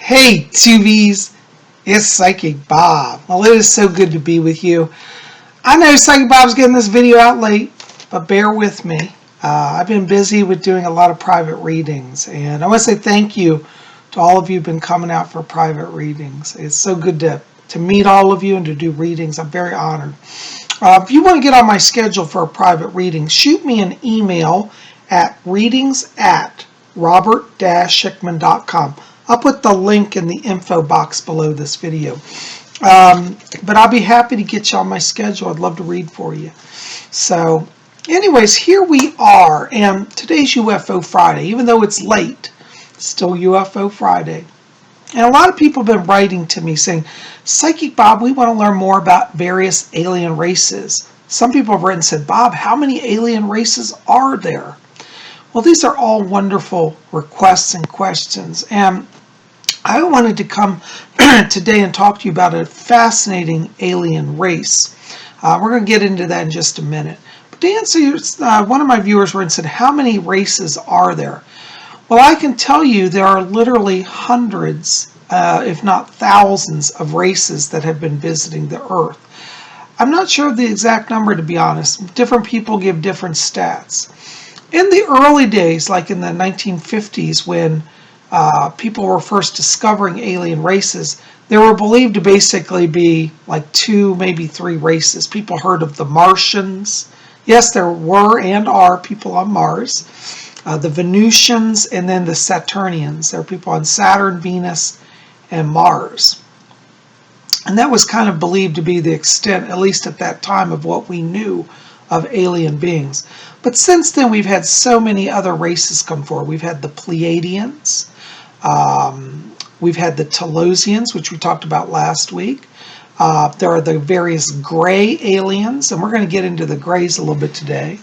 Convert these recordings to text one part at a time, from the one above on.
Hey, Tubies, it's Psychic Bob. Well, it is so good to be with you. I know Psychic Bob's getting this video out late, but bear with me. I've been busy with doing a lot of private readings, and I want to say thank you to all of you who've been coming out for private readings. It's so good to meet all of you and to do readings. I'm very honored. If you want to get on my schedule for a private reading, shoot me an email at readings@robert-schickman.com. I'll put the link in the info box below this video. But I'll be happy to get you on my schedule. I'd love to read for you. So, anyways, here we are. And today's UFO Friday. Even though it's late, it's still UFO Friday. And a lot of people have been writing to me saying, Psychic Bob, we want to learn more about various alien races. Some people have written and said, Bob, how many alien races are there? Well, these are all wonderful requests and questions. And I wanted to come today and talk to you about a fascinating alien race. We're going to get into that in just a minute. But to answer one of my viewers wrote and said, how many races are there? Well, I can tell you there are literally hundreds, if not thousands, of races that have been visiting the Earth. I'm not sure of the exact number, to be honest. Different people give different stats. In the early days, like in the 1950s, when people were first discovering alien races, there were believed to basically be like 2, maybe 3 races. People heard of the Martians. Yes, there were and are people on Mars. The Venusians, and then the Saturnians. There are people on Saturn, Venus, and Mars. And that was kind of believed to be the extent, at least at that time, of what we knew of alien beings. But since then, we've had so many other races come forward. We've had the Pleiadians. We've had the Telosians, which we talked about last week. There are the various gray aliens, and we're going to get into the grays a little bit today.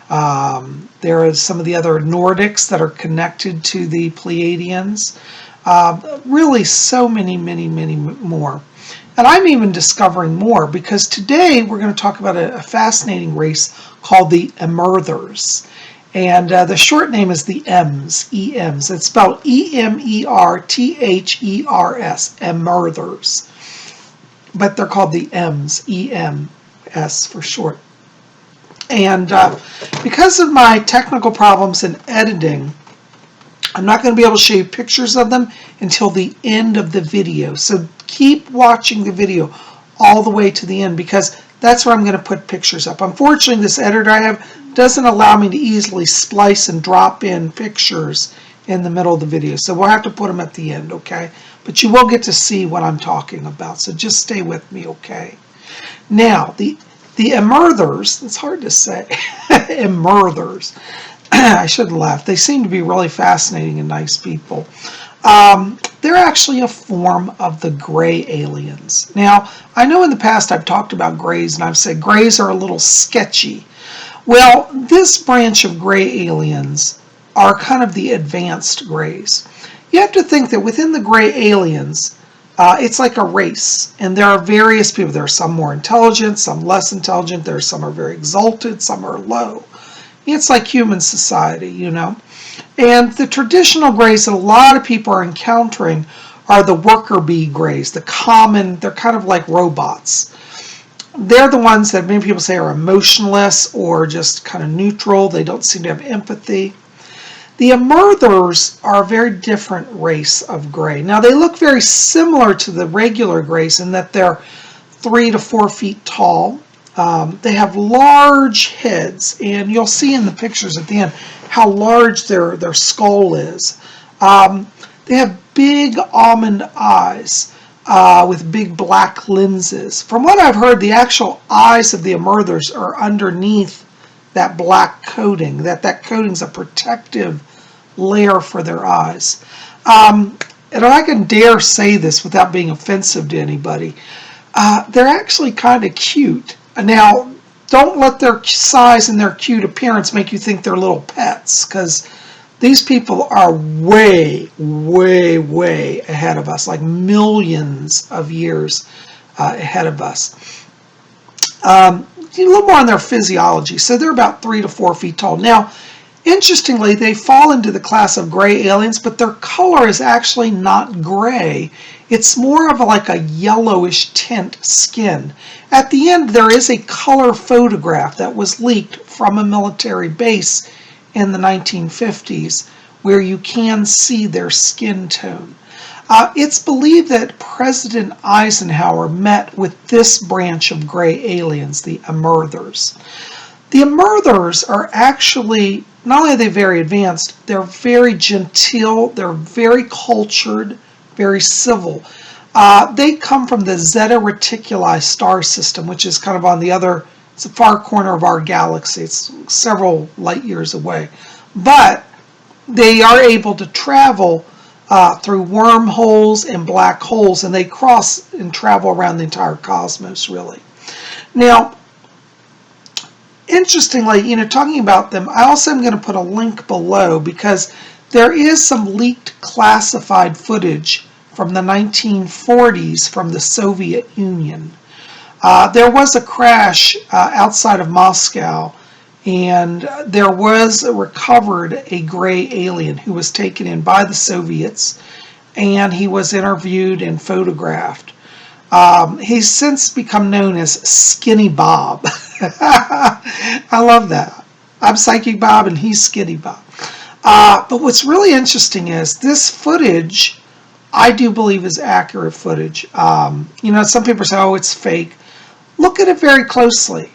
There are some of the other Nordics that are connected to the Pleiadians. Really so many more. And I'm even discovering more because today we're going to talk about a fascinating race called the Emerthers. And the short name is the EMS, E-M-S. It's spelled E-M-E-R-T-H-E-R-S, Emerthers. But they're called the EMS, E-M-S for short. And because of my technical problems in editing, I'm not going to be able to show you pictures of them until the end of the video. So keep watching the video all the way to the end because that's where I'm going to put pictures up. Unfortunately, this editor I have doesn't allow me to easily splice and drop in pictures in the middle of the video. So we'll have to put them at the end, okay? But you will get to see what I'm talking about. So just stay with me, okay? Now, the Emerthers, it's hard to say, Emerthers. I shouldn't laugh. They seem to be really fascinating and nice people. They're actually a form of the gray aliens. Now, I know in the past I've talked about grays and I've said grays are a little sketchy. Well, this branch of gray aliens are kind of the advanced grays. You have to think that within the gray aliens, it's like a race, and there are various people. There are some more intelligent, some less intelligent. There are some are very exalted, some are low. It's like human society, you know. And the traditional grays that a lot of people are encountering are the worker bee grays, the common, they're kind of like robots. They're the ones that many people say are emotionless or just kind of neutral. They don't seem to have empathy. The Emerthers are a very different race of gray. Now, they look very similar to the regular grays in that they're 3 to 4 feet tall. They have large heads, and you'll see in the pictures at the end how large their skull is. They have big almond eyes with big black lenses. From what I've heard, the actual eyes of the Emerthers are underneath that black coating. That coating's a protective layer for their eyes. And I can dare say this without being offensive to anybody. They're actually kind of cute. Now, don't let their size and their cute appearance make you think they're little pets, because these people are way ahead of us, like millions of years ahead of us. A little more on their physiology. So they're about 3 to 4 feet tall. Now, Interestingly, they fall into the class of gray aliens, but their color is actually not gray. It's more of like a yellowish tint skin. At the end, there is a color photograph that was leaked from a military base in the 1950s where you can see their skin tone. It's believed that President Eisenhower met with this branch of gray aliens, the Emerthers. The Emerthers are actually, not only are they very advanced, they're very genteel, they're very cultured, very civil. They come from the Zeta Reticuli star system, which is kind of on it's the far corner of our galaxy. It's several light years away. But they are able to travel through wormholes and black holes, and they cross and travel around the entire cosmos, really. Now, interestingly, talking about them, I also am going to put a link below because there is some leaked classified footage from the 1940s from the Soviet Union. There was a crash outside of Moscow, and there was recovered a gray alien who was taken in by the Soviets, and he was interviewed and photographed. He's since become known as Skinny Bob. I love that. I'm Psychic Bob and he's Skinny Bob. But what's really interesting is this footage, I do believe, is accurate footage. Some people say, oh, it's fake. Look at it very closely.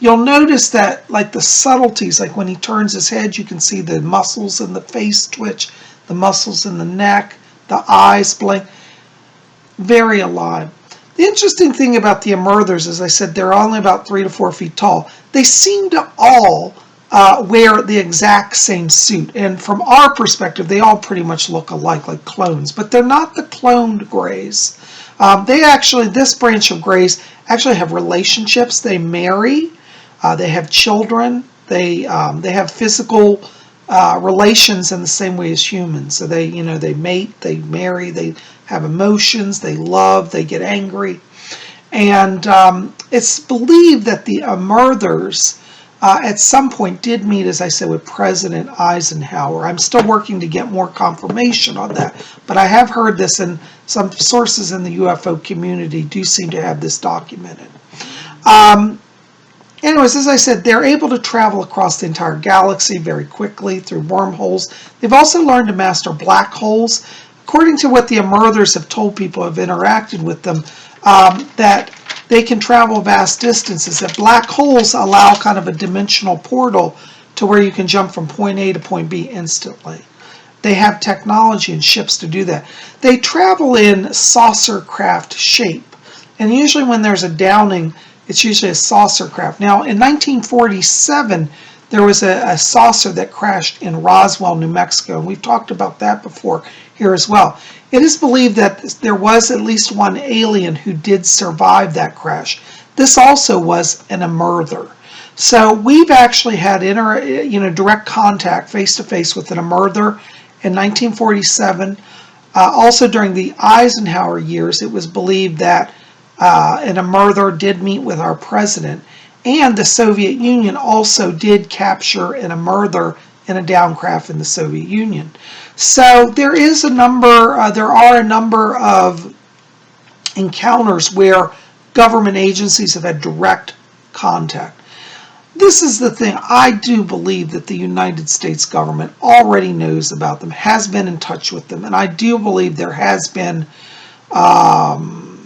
You'll notice that, like the subtleties, like when he turns his head, you can see the muscles in the face twitch, the muscles in the neck, the eyes blink. Very alive. The interesting thing about the Emerthers, as I said, they're only about 3 to 4 feet tall. They seem to all wear the exact same suit. And from our perspective, they all pretty much look alike, like clones. But they're not the cloned Greys. This branch of Greys actually have relationships. They marry. They have children. They have physical relations in the same way as humans. So they mate, they marry, they have emotions, they love, they get angry. And it's believed that the Emerthers at some point did meet, as I said, with President Eisenhower. I'm still working to get more confirmation on that, but I have heard this, and some sources in the UFO community do seem to have this documented. Anyways, as I said, they're able to travel across the entire galaxy very quickly through wormholes. They've also learned to master black holes. According to what the Emerthers have told people who have interacted with them, that they can travel vast distances, that black holes allow kind of a dimensional portal to where you can jump from point A to point B instantly. They have technology and ships to do that. They travel in saucer craft shape, and usually when there's a downing, it's usually a saucer craft. Now, in 1947, there was a saucer that crashed in Roswell, New Mexico, and we've talked about that before here as well. It is believed that there was at least one alien who did survive that crash. This also was an Emerther. So we've actually had direct contact face-to-face with an Emerther in 1947. Also during the Eisenhower years, it was believed that an Emerther did meet with our president, and the Soviet Union also did capture an Emerther in a downcraft in the Soviet Union. So there are a number of encounters where government agencies have had direct contact. This is the thing. I do believe that the United States government already knows about them, has been in touch with them, and I do believe there has been an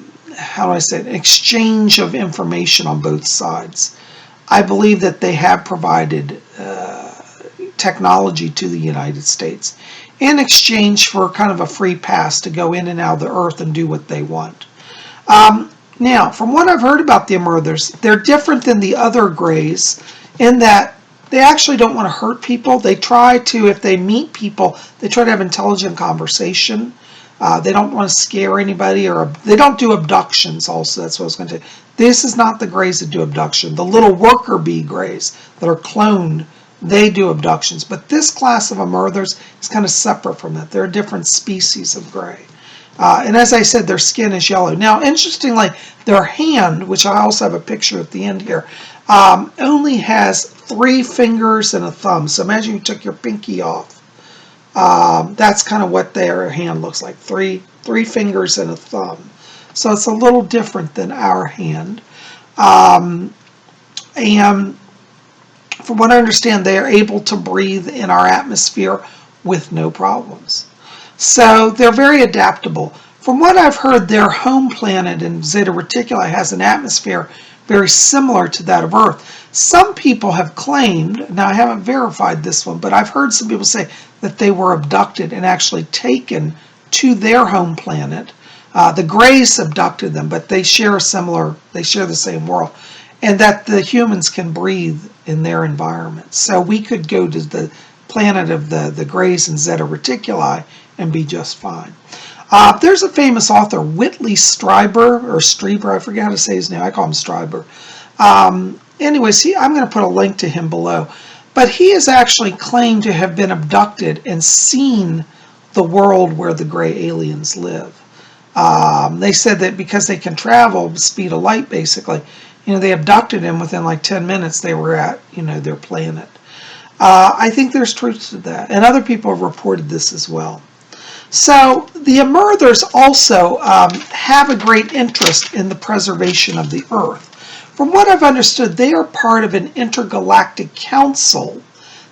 exchange of information on both sides. I believe that they have provided technology to the United States in exchange for kind of a free pass to go in and out of the earth and do what they want. Now, from what I've heard about the Emerthers, they're different than the other Greys in that they actually don't want to hurt people. They try to, if they meet people, they try to have intelligent conversation. They don't want to scare anybody, or they don't do abductions also. That's what I was going to say. This is not the Greys that do abduction. The little worker bee Greys that are cloned, they do abductions. But this class of Emerthers is kind of separate from that. They're a different species of Grey. And as I said, their skin is yellow. Now, interestingly, their hand, which I also have a picture at the end here, only has 3 fingers and a thumb. So imagine you took your pinky off. That's kind of what their hand looks like, three fingers and a thumb. So it's a little different than our hand. And from what I understand, they are able to breathe in our atmosphere with no problems. So they're very adaptable. From what I've heard, their home planet in Zeta Reticuli has an atmosphere very similar to that of Earth. Some people have claimed, now I haven't verified this one, but I've heard some people say that they were abducted and actually taken to their home planet. The Greys abducted them, but they share the same world, and that the humans can breathe in their environment. So we could go to the planet of the Greys in Zeta Reticuli and be just fine. There's a famous author, Whitley Strieber, I forget how to say his name, I call him Strieber. Anyways, I'm going to put a link to him below. But he has actually claimed to have been abducted and seen the world where the gray aliens live. They said that because they can travel the speed of light, basically, they abducted him within like 10 minutes. They were at, their planet. I think there's truth to that, and other people have reported this as well. So the Emerthers also have a great interest in the preservation of the Earth. From what I've understood, they are part of an intergalactic council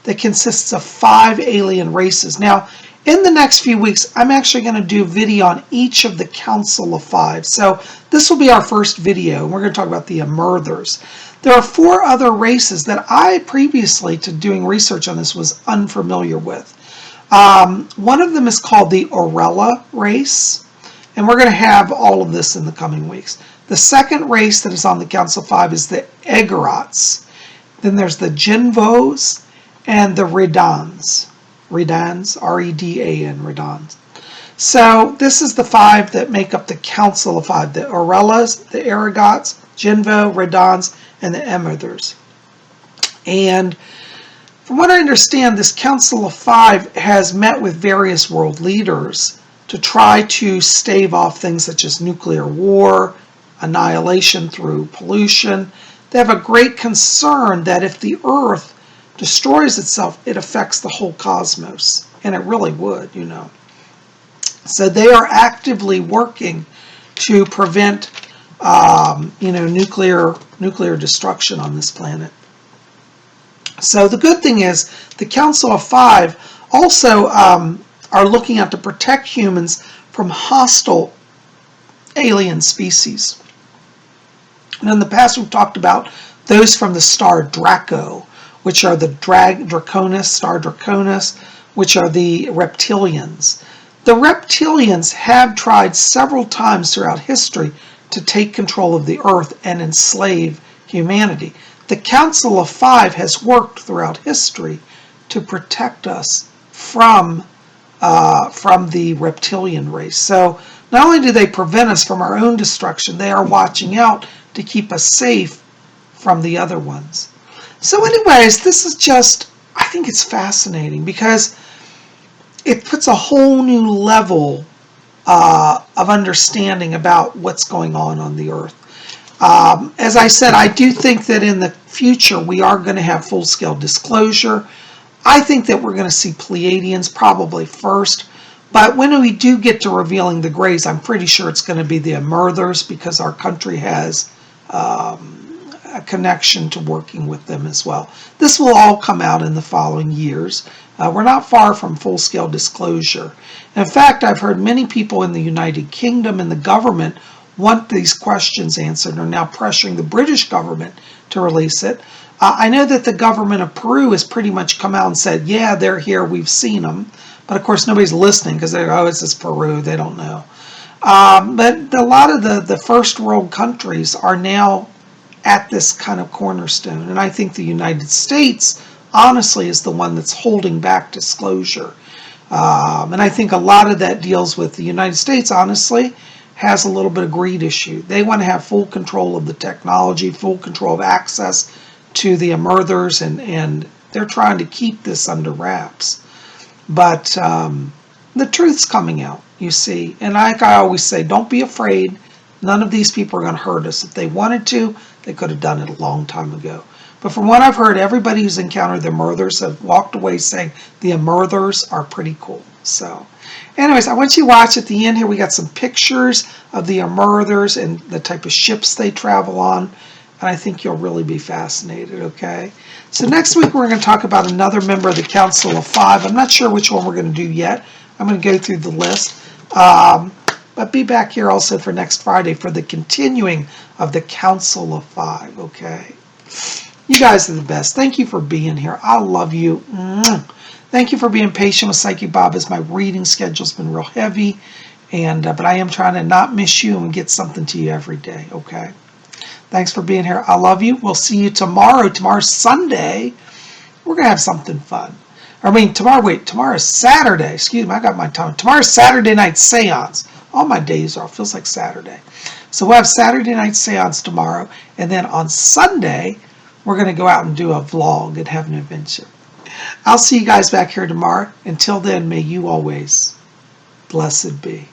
that consists of 5 alien races. Now, in the next few weeks, I'm actually going to do a video on each of the Council of 5. So this will be our first video, and we're going to talk about the Emerthers. There are 4 other races that I previously, to doing research on this, was unfamiliar with. One of them is called the Orella race, and we're going to have all of this in the coming weeks. The second race that is on the Council of 5 is the Egorots. Then there's the Jinvos and the Redans. Redans, R-E-D-A-N, Redans. So this is the 5 that make up the Council of 5. The Orellas, the Egorots, Jinvo, Redans, and the Emerthers. And from what I understand, this Council of 5 has met with various world leaders to try to stave off things such as nuclear war, annihilation through pollution. They have a great concern that if the Earth destroys itself, it affects the whole cosmos, and it really would, So they are actively working to prevent, nuclear destruction on this planet. So the good thing is the Council of 5 also are looking out to protect humans from hostile alien species. And in the past we've talked about those from the star Draco, which are the star Draconis, which are the reptilians. The reptilians have tried several times throughout history to take control of the Earth and enslave humanity. The Council of 5 has worked throughout history to protect us from the reptilian race. So not only do they prevent us from our own destruction, they are watching out to keep us safe from the other ones. So anyways, this is just, I think it's fascinating because it puts a whole new level of understanding about what's going on the Earth. As I said, I do think that in the future we are going to have full-scale disclosure. I think that we're going to see Pleiadians probably first, but when we do get to revealing the Greys, I'm pretty sure it's going to be the Emerthers because our country has a connection to working with them as well. This will all come out in the following years. We're not far from full-scale disclosure. In fact, I've heard many people in the United Kingdom and the government want these questions answered and are now pressuring the British government to release it. I know that the government of Peru has pretty much come out and said, yeah, they're here, we've seen them. But of course, nobody's listening because they're, oh, it's just Peru, they don't know. But a lot of the first world countries are now at this kind of cornerstone. And I think the United States, honestly, is the one that's holding back disclosure. And I think a lot of that deals with the United States, honestly, has a little bit of greed issue. They want to have full control of the technology, full control of access to the Emerthers, and they're trying to keep this under wraps. But the truth's coming out, you see. And like I always say, don't be afraid. None of these people are going to hurt us. If they wanted to, they could have done it a long time ago. But from what I've heard, everybody who's encountered the Emerthers have walked away saying the Emerthers are pretty cool. So anyways, I want you to watch at the end here. We got some pictures of the Emerthers and the type of ships they travel on. And I think you'll really be fascinated, okay? So next week we're going to talk about another member of the Council of Five. I'm not sure which one we're going to do yet. I'm going to go through the list. But be back here also for next Friday for the continuing of the Council of Five, okay? You guys are the best. Thank you for being here. I love you. Thank you for being patient with Psychic Bob as my reading schedule's been real heavy. But I am trying to not miss you and get something to you every day, okay? Thanks for being here. I love you. We'll see you tomorrow. Tomorrow's Sunday. We're going to have something fun. Tomorrow's Saturday. Excuse me, I got my time. Tomorrow's Saturday night seance. All my days are. Feels like Saturday. So we'll have Saturday night seance tomorrow. And then on Sunday, we're going to go out and do a vlog and have an adventure. I'll see you guys back here tomorrow. Until then, may you always blessed be.